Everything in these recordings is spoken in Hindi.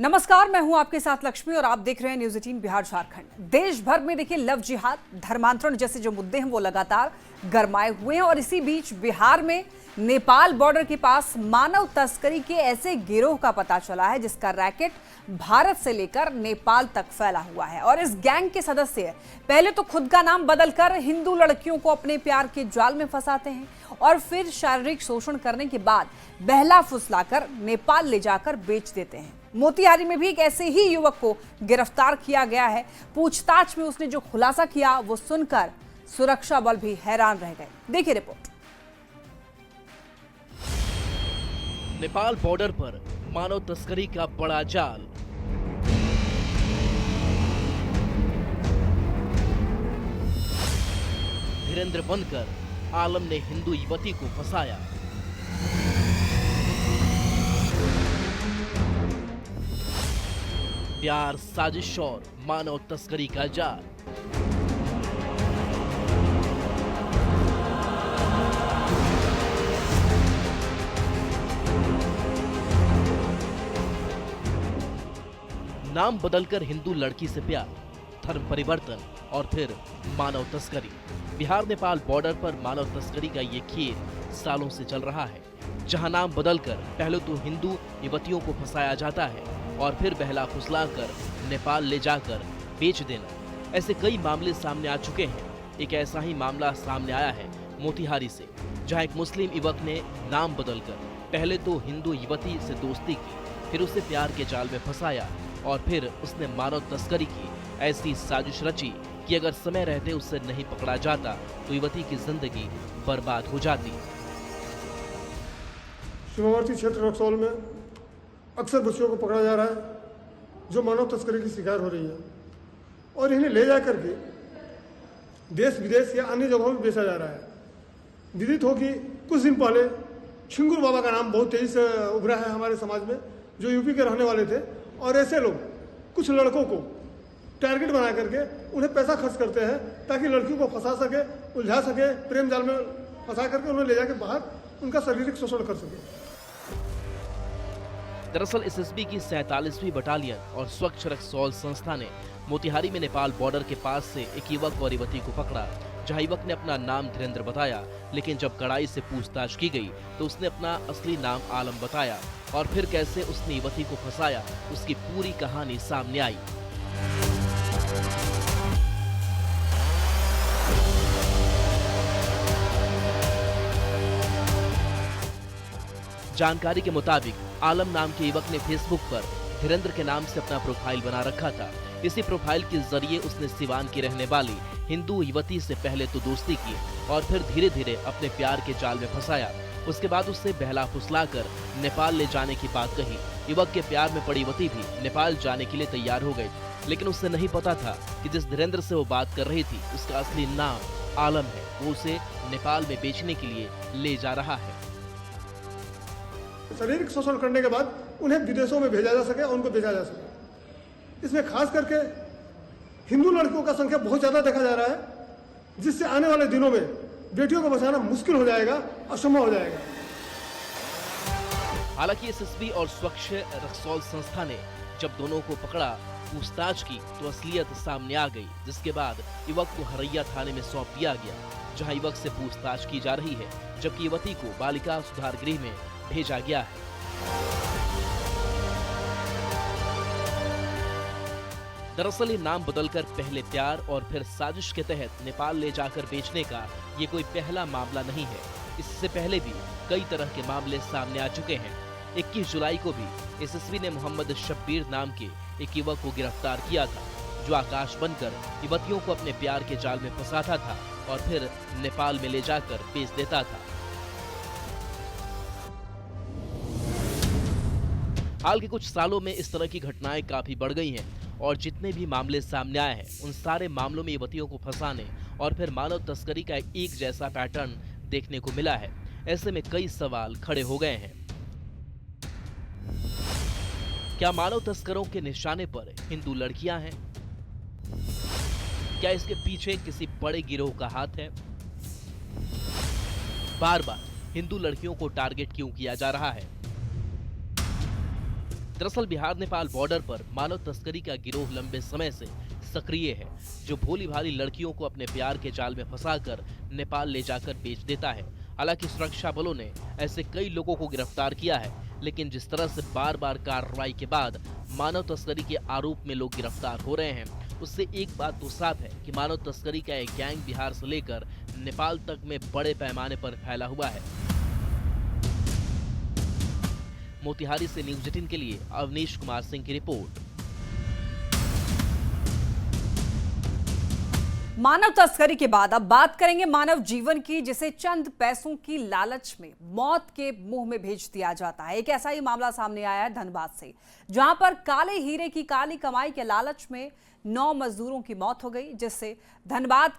नमस्कार, मैं हूं आपके साथ लक्ष्मी और आप देख रहे हैं न्यूज़ 18 बिहार झारखंड। देश भर में देखिए लव जिहाद, धर्मांतरण जैसे जो मुद्दे हैं वो लगातार गरमाए हुए हैं और इसी बीच बिहार में नेपाल बॉर्डर के पास मानव तस्करी के ऐसे गिरोह का पता चला है जिसका रैकेट भारत से लेकर नेपाल तक फैला हुआ है। और इस गैंग के सदस्य पहले तो खुद का नाम बदलकर हिंदू लड़कियों को अपने प्यार के जाल में फंसाते हैं और फिर शारीरिक शोषण करने के बाद बहला फुसलाकर नेपाल ले जाकर बेच देते हैं। मोतिहारी में भी एक ऐसे ही युवक को गिरफ्तार किया गया है। पूछताछ में उसने जो खुलासा किया वो सुनकर सुरक्षा बल भी हैरान रह गए। देखिए रिपोर्ट। नेपाल बॉर्डर पर मानव तस्करी का बड़ा जाल। धीरेन्द्र बनकर आलम ने हिंदू युवती को फंसाया। प्यार, साजिश और मानव तस्करी का जाल। नाम बदलकर हिंदू लड़की से प्यार, धर्म परिवर्तन और फिर मानव तस्करी। बिहार नेपाल बॉर्डर पर मानव तस्करी का ये खेल सालों से चल रहा है, जहां नाम बदलकर पहले तो हिंदू युवतियों को फंसाया जाता है और फिर बहला फुसलाकर नेपाल ले जाकर बेच देना। ऐसे कई मामले सामने आ चुके हैं। एक ऐसा ही मामला सामने आया है मोतिहारी से, जहां एक मुस्लिम युवक ने नाम बदलकर पहले तो हिंदू युवती से दोस्ती की, फिर उसे प्यार के जाल में फंसाया और फिर उसने मानव तस्करी की ऐसी साजिश रची कि अगर समय रहते उससे नहीं पकड़ा जाता तो युवती की जिंदगी बर्बाद हो जाती। सीमावर्ती क्षेत्र रक्सौल में अक्सर बच्चियों को पकड़ा जा रहा है जो मानव तस्करी की शिकार हो रही है और इन्हें ले जा करके देश विदेश या अन्य जगहों में बेचा जा रहा है। विदित हो कि कुछ दिन पहले छिंगुर बाबा का नाम बहुत तेजी से उभरा है हमारे समाज में, जो यूपी के रहने वाले थे और ऐसे लोग कुछ लड़कों को टारगेट बना करके उन्हें पैसा खर्च करते हैं ताकि लड़कियों को फंसा सके, उलझा सके, प्रेम जाल में फंसा करके उन्हें ले जाके बाहर उनका शारीरिक शोषण कर सके। दरअसल एसएसबी की 47वीं बटालियन और स्वच्छ रक्सौल संस्था ने मोतिहारी में नेपाल बॉर्डर के पास से एक युवक और युवती को पकड़ा, जहां युवक ने अपना नाम धीरेन्द्र बताया, लेकिन जब कड़ाई से पूछताछ की गई तो उसने अपना असली नाम आलम बताया और फिर कैसे उसने युवती को फंसाया उसकी पूरी कहानी सामने आई। जानकारी के मुताबिक आलम नाम के युवक ने फेसबुक पर धीरेन्द्र के नाम से अपना प्रोफाइल बना रखा था। इसी प्रोफाइल के जरिए उसने सिवान की रहने वाली हिंदू युवती से पहले तो दोस्ती की और फिर धीरे धीरे अपने प्यार के जाल में फंसाया। उसके बाद उससे बहला फुसलाकर नेपाल ले जाने की बात कही। युवक के प्यार में पड़ी युवती भी नेपाल जाने के लिए तैयार हो गई, लेकिन उसे नहीं पता था कि जिस धीरेन्द्र से वो बात कर रही थी उसका असली नाम आलम है। वो उसे नेपाल में बेचने के लिए ले जा रहा है। शारीरिक शोषण करने के बाद उन्हें विदेशों में भेजा जा सके और उनको बेचा जा सके। इसमें खास करके हिंदू लड़कियों का संख्या बहुत ज्यादा देखा जा रहा है, जिससे आने वाले दिनों में बेटियों को बचाना मुश्किल हो जाएगा, असंभव हो जाएगा। हालांकि एसएसबी और स्वच्छ रक्सौल संस्था ने जब दोनों को पकड़ा, पूछताछ की तो असलियत सामने आ गई, जिसके बाद युवक को हरैया थाने में सौंप दिया गया, जहां युवक से पूछताछ की जा रही है, जबकि युवती को बालिका सुधार गृह में भेजा गया है। दरअसल ये नाम बदलकर पहले प्यार और फिर साजिश के तहत नेपाल ले जाकर बेचने का ये कोई पहला मामला नहीं है। इससे पहले भी कई तरह के मामले सामने आ चुके हैं। 21 जुलाई को भी एसएसबी ने मोहम्मद शब्बीर नाम के एक युवक को गिरफ्तार किया था, जो आकाश बनकर युवतियों को अपने प्यार के जाल में फंसाता था और फिर नेपाल में ले जाकर बेच देता था। हाल के कुछ सालों में इस तरह की घटनाएं काफी बढ़ गई हैं और जितने भी मामले सामने आए हैं उन सारे मामलों में युवतियों को फंसाने और फिर मानव तस्करी का एक जैसा पैटर्न देखने को मिला है। ऐसे में कई सवाल खड़े हो गए हैं। क्या मानव तस्करों के निशाने पर हिंदू लड़कियां हैं? क्या इसके पीछे किसी बड़े गिरोह का हाथ है? बार बार हिंदू लड़कियों को टारगेट क्यों किया जा रहा है? दरअसल बिहार नेपाल बॉर्डर पर मानव तस्करी का गिरोह लंबे समय से सक्रिय है, जो भोली भाली लड़कियों को अपने प्यार के जाल में फंसाकर नेपाल ले जाकर बेच देता है। हालांकि सुरक्षा बलों ने ऐसे कई लोगों को गिरफ्तार किया है, लेकिन जिस तरह से बार बार कार्रवाई के बाद मानव तस्करी के आरोप में लोग गिरफ्तार हो रहे हैं, उससे एक बात तो साफ है कि मानव तस्करी का एक गैंग बिहार से लेकर नेपाल तक में बड़े पैमाने पर फैला हुआ है। मोतिहारी से न्यूज़ 18 के लिए अवनीश कुमार सिंह की रिपोर्ट। मानव तस्करी के बाद अब बात करेंगे मानव जीवन की, जिसे चंद पैसों की लालच में मौत के मुंह में भेज दिया जाता है। एक ऐसा ही मामला सामने आया है धनबाद से, जहां पर काले हीरे की काली कमाई के लालच में 9 मजदूरों की मौत हो गई, जिस धनबाद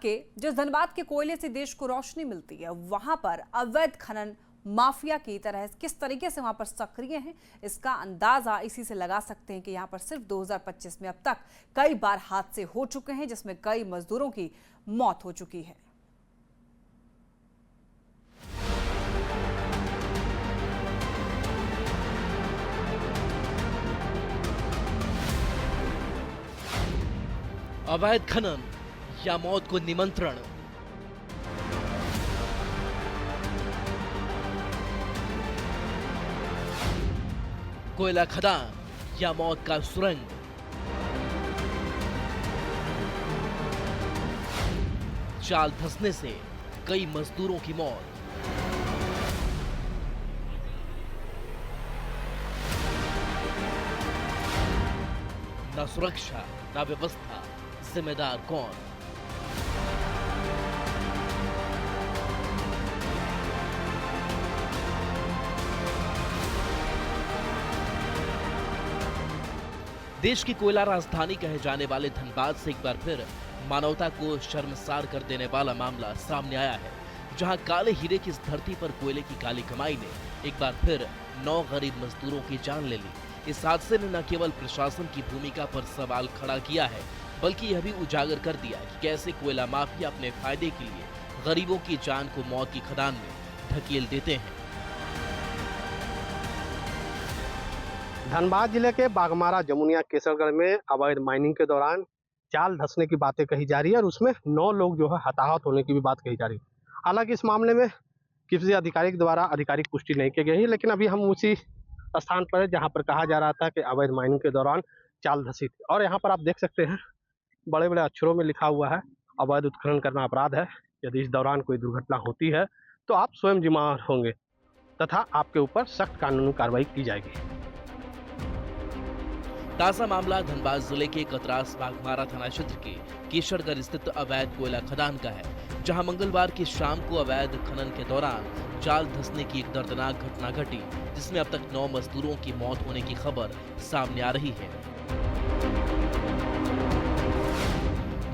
के कोयले से देश को रोशनी मिलती है, वहां पर अवैध खनन माफिया की तरह किस तरीके से वहां पर सक्रिय हैं, इसका अंदाजा इसी से लगा सकते हैं कि यहां पर सिर्फ 2025 में अब तक कई बार हादसे हो चुके हैं, जिसमें कई मजदूरों की मौत हो चुकी है। अवैध खनन या मौत को निमंत्रण। कोयला खदान या मौत का सुरंग। चाल धंसने से कई मजदूरों की मौत। न सुरक्षा न व्यवस्था, जिम्मेदार कौन? देश की कोयला राजधानी कहे जाने वाले धनबाद से एक बार फिर मानवता को शर्मसार कर देने वाला मामला सामने आया है, जहां काले हीरे की इस धरती पर कोयले की काली कमाई ने एक बार फिर 9 गरीब मजदूरों की जान ले ली। इस हादसे ने न केवल प्रशासन की भूमिका पर सवाल खड़ा किया है, बल्कि यह भी उजागर कर दिया कि कैसे कोयला माफिया अपने फायदे के लिए गरीबों की जान को मौत की खदान में धकेल देते हैं। धनबाद जिले के बाघमारा जमुनिया केसरगढ़ में अवैध माइनिंग के दौरान चाल धंसने की बातें कही जा रही है और उसमें 9 लोग जो है हताहत होने की भी बात कही जा रही है। हालांकि इस मामले में किसी अधिकारी द्वारा आधिकारिक पुष्टि नहीं की गई है, लेकिन अभी हम उसी स्थान पर है जहां पर कहा जा रहा था कि अवैध माइनिंग के दौरान चाल धंसी थी। और यहाँ पर आप देख सकते हैं बड़े बड़े अक्षरों में लिखा हुआ है, अवैध उत्खनन करना अपराध है। यदि इस दौरान कोई दुर्घटना होती है तो आप स्वयं जिम्मेदार होंगे तथा आपके ऊपर सख्त कानूनी कार्रवाई की जाएगी। ताजा मामला धनबाद जिले के कतरास बाघमारा थाना क्षेत्र के केशरगढ़ स्थित अवैध कोयला खदान का है, जहां मंगलवार की शाम को अवैध खनन के दौरान चाल धंसने की एक दर्दनाक घटना घटी, जिसमें अब तक 9 मजदूरों की मौत होने की खबर सामने आ रही है।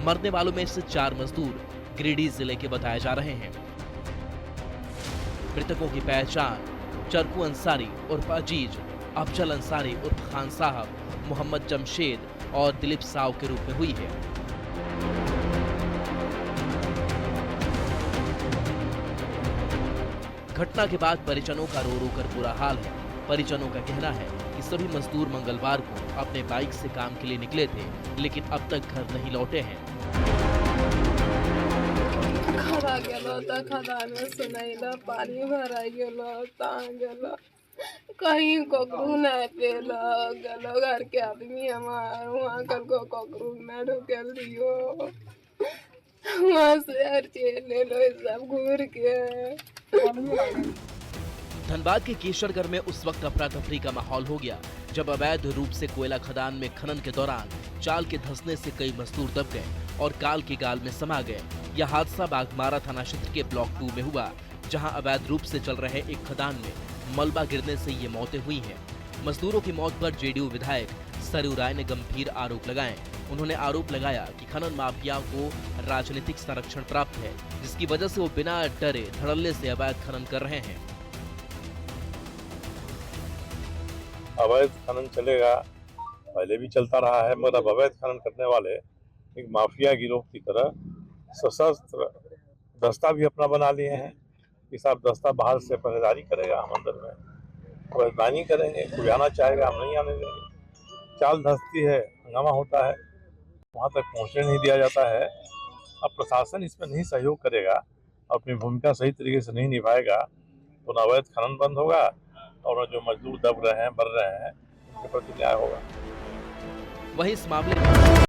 मरने वालों में से 4 मजदूर गिरिडीह जिले के बताए जा रहे हैं। मृतकों की पहचान चरकू अंसारी उर्फ अजीज, अफजल अंसारी उर्फ खान साहब, मोहम्मद जमशेद और दिलीप साव के रूप में हुई है। घटना के बाद परिजनों का रो रो कर बुरा हाल है। परिजनों का कहना है कि सभी मजदूर मंगलवार को अपने बाइक से काम के लिए निकले थे, लेकिन अब तक घर नहीं लौटे हैं। खड़ा गेलो त खदान में सुनैला पानी भरा गेलो ता गेलो कहीं कोकरू नहीं पेलो गेलो घर के आदमी हमार वहाँ कल को कोकरू न ढुकेल दियो वहाँ से हर चीज ले लो सब घूर के। धनबाद के केशरगढ़ में उस वक्त अफरा तफरी का माहौल हो गया जब अवैध रूप से कोयला खदान में खनन के दौरान चाल के धंसने से कई मजदूर दब गए और काल के गाल में समा गए। यह हादसा बाघमारा थाना क्षेत्र के ब्लॉक 2 में हुआ, जहां अवैध रूप से चल रहे एक खदान में मलबा गिरने से ये मौतें हुई हैं। मजदूरों की मौत पर जेडीयू विधायक सरयू राय ने गंभीर आरोप लगाए। उन्होंने आरोप लगाया कि खनन माफिया को राजनीतिक संरक्षण प्राप्त है, जिसकी वजह से वो बिना डरे धड़ल्ले से अवैध खनन कर रहे हैं। अवैध खनन चलेगा, पहले भी चलता रहा है, मगर अब अवैध खनन करने वाले एक माफिया गिरोह की तरह सशस्त्र दस्ता भी अपना बना लिए हैं कि साहब दस्ता बाहर से पहरेदारी करेगा, हम अंदर में अवैध माइनिंग करेंगे, कोई आना चाहेगा हम नहीं आने देंगे। चाल धंसती है, हंगामा होता है, वहाँ तक पहुँचने नहीं दिया जाता है। अब प्रशासन इसमें नहीं सहयोग करेगा, अपनी भूमिका सही तरीके से नहीं निभाएगा तो न अवैध खनन बंद होगा और जो मजदूर दब रहे हैं, मर रहे हैं, उनके प्रति न्याय होगा। वहीं इस मामले में